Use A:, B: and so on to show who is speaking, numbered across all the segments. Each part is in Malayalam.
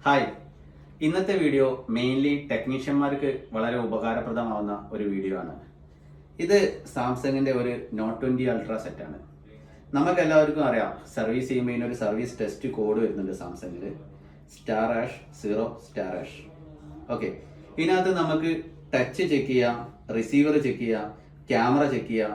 A: ഹായ്, ഇന്നത്തെ വീഡിയോ മെയിൻലി ടെക്നീഷ്യന്മാർക്ക് വളരെ ഉപകാരപ്രദമാവുന്ന ഒരു വീഡിയോ ആണ്. ഇത് സാംസങ്ങിന്റെ ഒരു നോട്ട് 20 അൾട്രാ സെറ്റാണ്. നമുക്ക് എല്ലാവർക്കും അറിയാം, സർവീസ് ചെയ്യുമ്പോൾ ഒരു സർവീസ് ടെസ്റ്റ് കോഡ് വരുന്നുണ്ട് സാംസങ്ങിൽ, *0*. ഓക്കെ, ഇതിനകത്ത് നമുക്ക് ടച്ച് ചെക്ക് ചെയ്യാം, റിസീവർ ചെക്ക് ചെയ്യാം, ക്യാമറ ചെക്ക് ചെയ്യാം,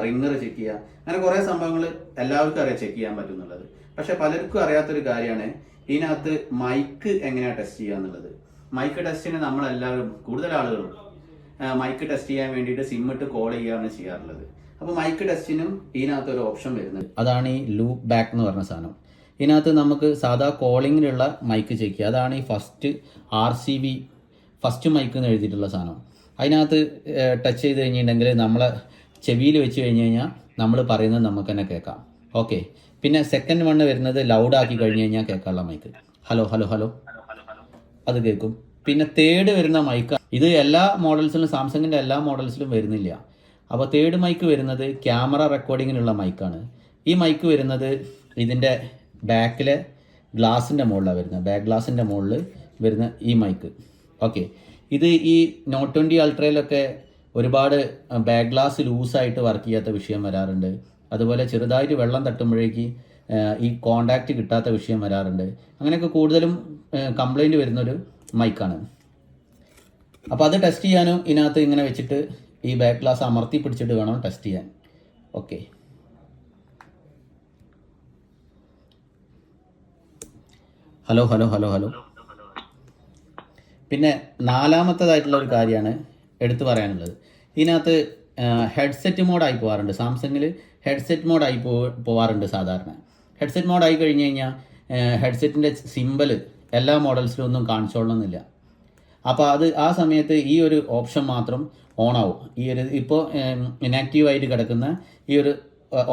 A: റിംഗർ ചെക്ക് ചെയ്യാം, അങ്ങനെ കുറേ സംഭവങ്ങൾ എല്ലാവർക്കും അറിയാം ചെക്ക് ചെയ്യാൻ പറ്റുന്നുള്ളത്. പക്ഷെ പലർക്കും അറിയാത്തൊരു കാര്യമാണ് ഇതിനകത്ത് മൈക്ക് എങ്ങനെയാണ് ടെസ്റ്റ് ചെയ്യുക എന്നുള്ളത്. മൈക്ക് ടെസ്റ്റിന് നമ്മളെല്ലാവരും കൂടുതൽ ആളുകളും മൈക്ക് ടെസ്റ്റ് ചെയ്യാൻ വേണ്ടിയിട്ട് സിം ഇട്ട് കോൾ ചെയ്യുകയാണ് ചെയ്യാറുള്ളത്. അപ്പോൾ മൈക്ക് ടെസ്റ്റിനും ഇതിനകത്ത് ഒരു ഓപ്ഷൻ വരുന്നത്, അതാണ് ഈ ലൂപ്പ് ബാക്ക് എന്ന് പറഞ്ഞ സാധനം. ഇതിനകത്ത് നമുക്ക് സാധാ കോളിങ്ങിലുള്ള മൈക്ക് ചെക്ക് ചെയ്യുക. അതാണ് ഈ RCB ഫസ്റ്റ് മൈക്ക് എന്ന് എഴുതിയിട്ടുള്ള സാധനം. അതിനകത്ത് ടച്ച് ചെയ്ത് കഴിഞ്ഞിട്ടുണ്ടെങ്കിൽ നമ്മളെ ചെവിയിൽ വെച്ച് കഴിഞ്ഞ് കഴിഞ്ഞാൽ നമ്മൾ പറയുന്നത് നമുക്ക് തന്നെ കേൾക്കാം. ഓക്കെ, പിന്നെ സെക്കൻഡ് വണ്ണ് വരുന്നത് ലൗഡ് ആക്കി കഴിഞ്ഞ് കഴിഞ്ഞാൽ കേൾക്കാനുള്ള മൈക്ക്, ഹലോ ഹലോ ഹലോ അത് കേൾക്കും. പിന്നെ തേർഡ് വരുന്ന മൈക്ക്, ഇത് എല്ലാ മോഡൽസിലും, സാംസങ്ങിൻ്റെ എല്ലാ മോഡൽസിലും വരുന്നില്ല. അപ്പോൾ തേർഡ് മൈക്ക് വരുന്നത് ക്യാമറ റെക്കോർഡിങ്ങിനുള്ള മൈക്കാണ്. ഈ മൈക്ക് വരുന്നത് ഇതിൻ്റെ ബാക്കിലെ ഗ്ലാസിൻ്റെ മുകളിലാണ് വരുന്നത്, ബാക്ക് ഗ്ലാസിൻ്റെ മുകളിൽ വരുന്ന ഈ മൈക്ക്. ഓക്കെ, ഇത് ഈ നോട്ട് 20 അൾട്രയിലൊക്കെ ഒരുപാട് ബാക്ക് ഗ്ലാസ് ലൂസായിട്ട് വർക്ക് ചെയ്യാത്ത വിഷയം വരാറുണ്ട്. അതുപോലെ ചെറുതായിട്ട് വെള്ളം തട്ടുമ്പോഴേക്ക് ഈ കോണ്ടാക്റ്റ് കിട്ടാത്ത വിഷയം വരാറുണ്ട്. അങ്ങനെയൊക്കെ കൂടുതലും കംപ്ലൈൻറ്റ് വരുന്നൊരു മൈക്കാണ്. അപ്പോൾ അത് ടെസ്റ്റ് ചെയ്യാനും ഇതിനകത്ത് ഇങ്ങനെ വെച്ചിട്ട് ഈ ബാക്ക് ഗ്ലാസ് അമർത്തി പിടിച്ചിട്ട് വേണം ടെസ്റ്റ് ചെയ്യാൻ. Okay, hello hello hello hello. പിന്നെ നാലാമത്തേതായിട്ടുള്ള ഒരു കാര്യമാണ് എടുത്തു പറയാനുള്ളത്. ഇതിനകത്ത് ഹെഡ്സെറ്റ് മോഡായി പോകാറുണ്ട്. സാംസങ്ങിൽ ഹെഡ്സെറ്റ് മോഡായി പോവാറുണ്ട് സാധാരണ. ഹെഡ്സെറ്റ് മോഡായി കഴിഞ്ഞ് കഴിഞ്ഞാൽ ഹെഡ്സെറ്റിൻ്റെ സിമ്പൽ എല്ലാ മോഡൽസിലും ഒന്നും കാണിച്ചോളണമെന്നില്ല. അപ്പോൾ ആ സമയത്ത് ഈ ഒരു ഓപ്ഷൻ മാത്രം ഓണാവും. ഈ ഒരു ഇപ്പോൾ ഇനാക്റ്റീവായിട്ട് കിടക്കുന്ന ഈ ഒരു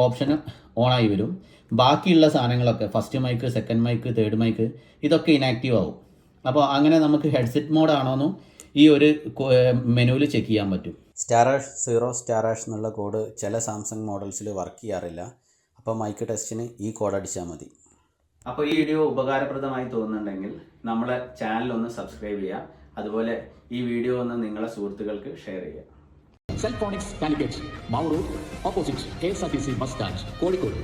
A: ഓപ്ഷന് ഓണായി വരും. ബാക്കിയുള്ള സാധനങ്ങളൊക്കെ first mic, second mic, third mic ഇതൊക്കെ ഇനാക്റ്റീവ് ആവും. അപ്പോൾ അങ്ങനെ നമുക്ക് ഹെഡ്സെറ്റ് മോഡാണോന്നും ഈ ഒരു മെനുവിൽ ചെക്ക് ചെയ്യാൻ പറ്റും. *0* എന്നുള്ള കോഡ് ചില സാംസങ് മോഡൽസിൽ വർക്ക് ചെയ്യാറില്ല. അപ്പോൾ മൈക്ക് ടെസ്റ്റിന് ഈ കോഡ് അടിച്ചാൽ മതി. അപ്പോൾ ഈ വീഡിയോ ഉപകാരപ്രദമായി തോന്നുന്നുണ്ടെങ്കിൽ നമ്മളെ ചാനൽ ഒന്ന് സബ്സ്ക്രൈബ് ചെയ്യുക. അതുപോലെ ഈ വീഡിയോ ഒന്ന് നിങ്ങളെ സുഹൃത്തുക്കൾക്ക് ഷെയർ ചെയ്യുക.
B: Cellphonix Calicut, Mauru, opposite KSRTC bus stand, Calicut.